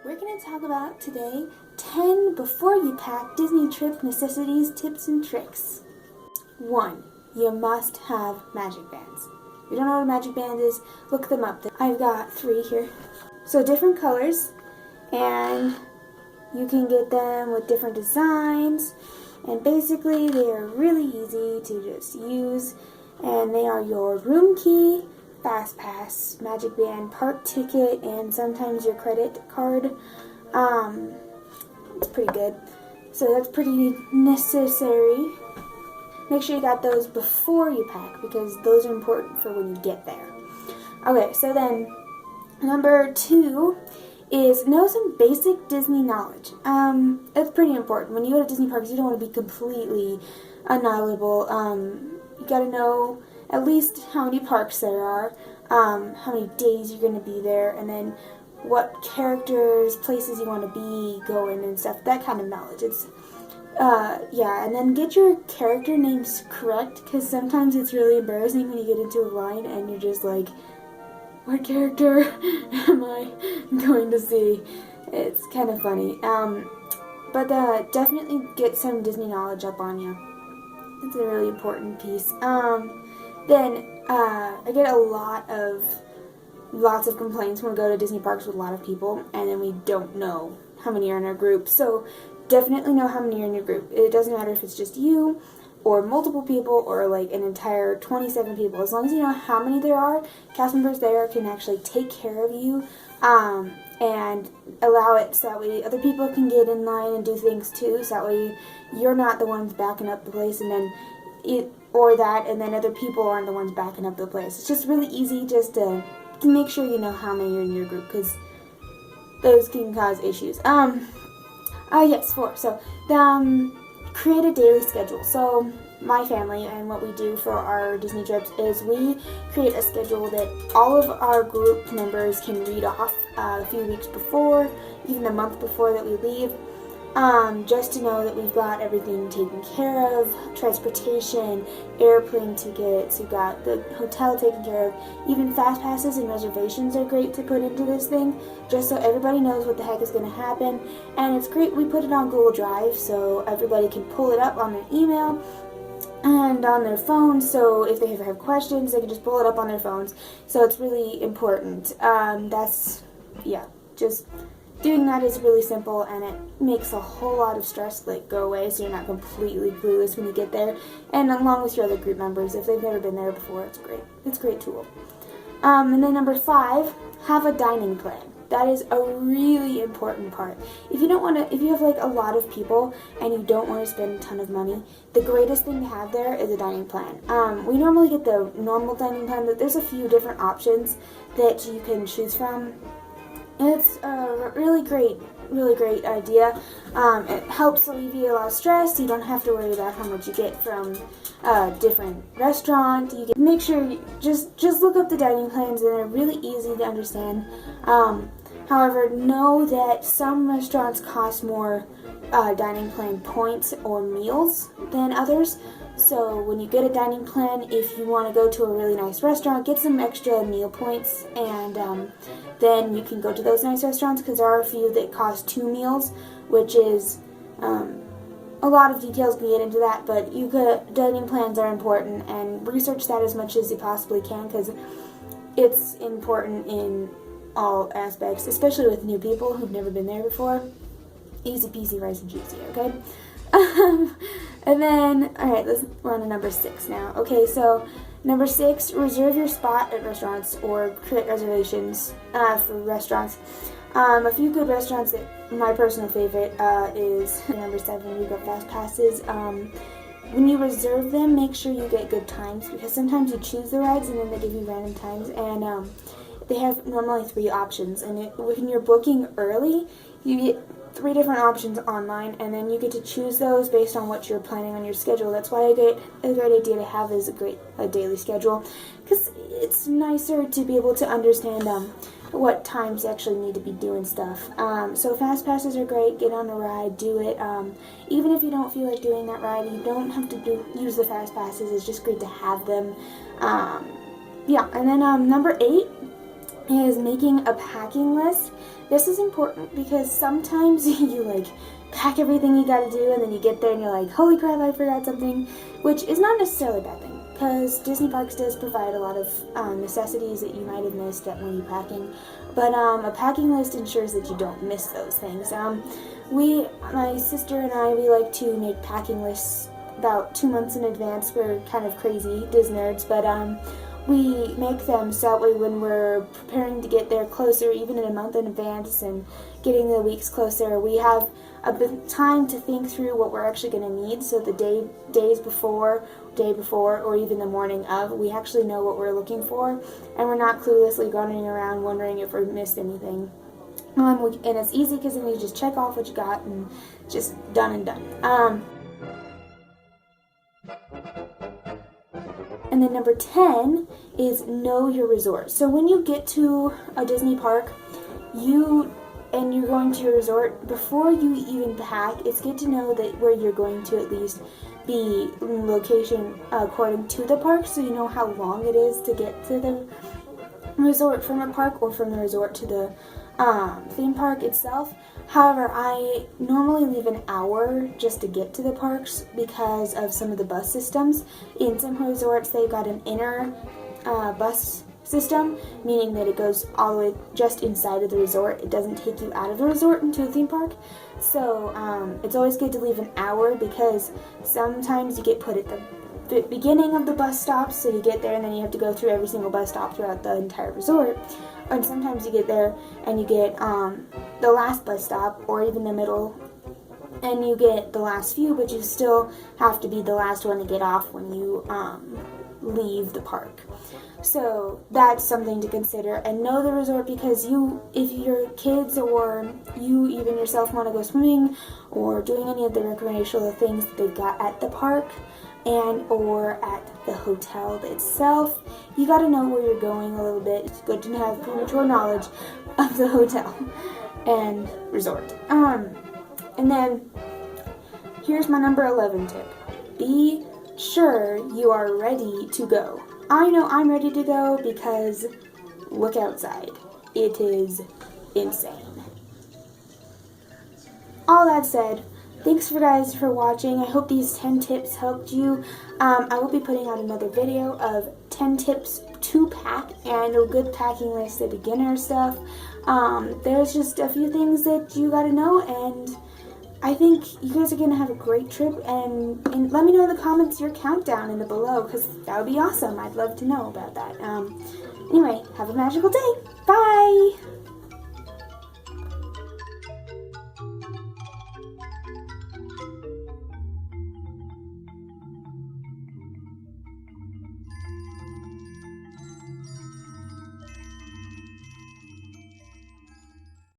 We're going to talk about today 10 before you pack Disney trip necessities, tips, and tricks. 1. You must have magic bands. If you don't know what a magic band is, look them up. I've got 3 here. So different colors, and you can get them with different designs, and basically they are really easy to just use, and they are your room key, fast pass, magic band, park ticket, and sometimes your credit card. It's pretty good. So that's pretty necessary. Make sure you got those before you pack because those are important for when you get there. Okay, so then number 2 is know some basic Disney knowledge. It's pretty important. When you go to Disney parks, you don't want to be completely unknowledgeable. You got to know at least how many parks there are, how many days you're going to be there, and then what characters, places you want to be going and stuff, that kind of knowledge. It's, yeah, and then get your character names correct, because sometimes it's really embarrassing when you get into a line and you're just like, what character am I going to see? It's kind of funny. But definitely get some Disney knowledge up on you. It's a really important piece. Then I get lots of complaints when we go to Disney parks with a lot of people, and then we don't know how many are in our group. So definitely know how many are in your group. It doesn't matter if it's just you or multiple people or like an entire 27 people. As long as you know how many there are, cast members there can actually take care of you and allow it so that way other people can get in line and do things too, so that way you're not the ones backing up the place and then and then other people aren't the ones backing up the place. It's just really easy just to make sure you know how many are in your group, because those can cause issues. Yes, 4. So, create a daily schedule. So, my family and what we do for our Disney trips is we create a schedule that all of our group members can read off a few weeks before, even a month before that we leave. Just to know that we've got everything taken care of, transportation, airplane tickets, we've got the hotel taken care of, even fast passes and reservations are great to put into this thing, just so everybody knows what the heck is going to happen. And it's great we put it on Google Drive so everybody can pull it up on their email and on their phones, so if they ever have questions, they can just pull it up on their phones. So it's really important. Just doing that is really simple, and it makes a whole lot of stress go away, so you're not completely clueless when you get there. And along with your other group members, if they've never been there before, it's great. It's a great tool. And then number 5, have a dining plan. That is a really important part. If you have a lot of people and you don't want to spend a ton of money, the greatest thing to have there is a dining plan. We normally get the normal dining plan, but there's a few different options that you can choose from. It's a really great idea. It helps alleviate a lot of stress. You don't have to worry about how much you get from a different restaurant. You can make sure you just look up the dining plans, and they're really easy to understand. However, know that some restaurants cost more dining plan points or meals than others. So when you get a dining plan, if you want to go to a really nice restaurant, get some extra meal points, and then you can go to those nice restaurants, because there are a few that cost 2 meals, which is a lot of details can get into that, but dining plans are important, and research that as much as you possibly can, because it's important in all aspects, especially with new people who've never been there before. Easy peasy, rice and cheesy, okay? And then, alright, we're on to number 6 now. Okay, so number 6, reserve your spot at restaurants or create reservations for restaurants. A few good restaurants that my personal favorite is number 7, we've got fast passes. When you reserve them, make sure you get good times, because sometimes you choose the rides and then they give you random times, and they have normally 3 options, and when you're booking early, you get 3 different options online, and then you get to choose those based on what you're planning on your schedule. That's why a great idea to have is a daily schedule, because it's nicer to be able to understand what times you actually need to be doing stuff. So fast passes are great. Get on a ride, do it. Even if you don't feel like doing that ride, you don't have to use the fast passes. It's just great to have them. And then number 8 is making a packing list. This is important because sometimes you like pack everything you gotta do and then you get there and you're like, holy crap, I forgot something, which is not necessarily a bad thing because Disney Parks does provide a lot of necessities that you might have missed when you're packing, but a packing list ensures that you don't miss those things. My sister and I, we like to make packing lists about 2 months in advance. We're kind of crazy Disney nerds, but we make them so that way when we're preparing to get there closer, even in a month in advance and getting the weeks closer, we have a bit of time to think through what we're actually going to need, so the day before, or even the morning of, we actually know what we're looking for, and we're not cluelessly running around wondering if we missed anything. And it's easy because then you just check off what you got and just done and done. And then number 10 is know your resort. So when you get to a Disney park, you're going to your resort, before you even pack, it's good to know that where you're going to at least be location according to the park, so you know how long it is to get to the resort from the park or from the resort to the theme park itself. However, I normally leave an hour just to get to the parks because of some of the bus systems. In some resorts, they've got an inner bus system, meaning that it goes all the way just inside of the resort. It doesn't take you out of the resort into a theme park. So it's always good to leave an hour because sometimes you get put at the beginning of the bus stop, so you get there and then you have to go through every single bus stop throughout the entire resort. And sometimes you get there and you get the last bus stop or even the middle, and you get the last few, but you still have to be the last one to get off when you leave the park. So that's something to consider, and know the resort, because if your kids or you even yourself want to go swimming or doing any of the recreational things that they've got at the park and or at the hotel itself, you got to know where you're going a little bit. It's good to have premature knowledge of the hotel and resort. And then here's my number 11 tip. Be sure you are ready to go. I know I'm ready to go because look outside. It is insane. All that said, thanks for guys for watching. I hope these 10 tips helped you. I will be putting out another video of 10 tips to pack and a good packing list, the beginner stuff. There's just a few things that you gotta know, and I think you guys are going to have a great trip, and let me know in the comments your countdown in the below, because that would be awesome. I'd love to know about that. Anyway, have a magical day. Bye!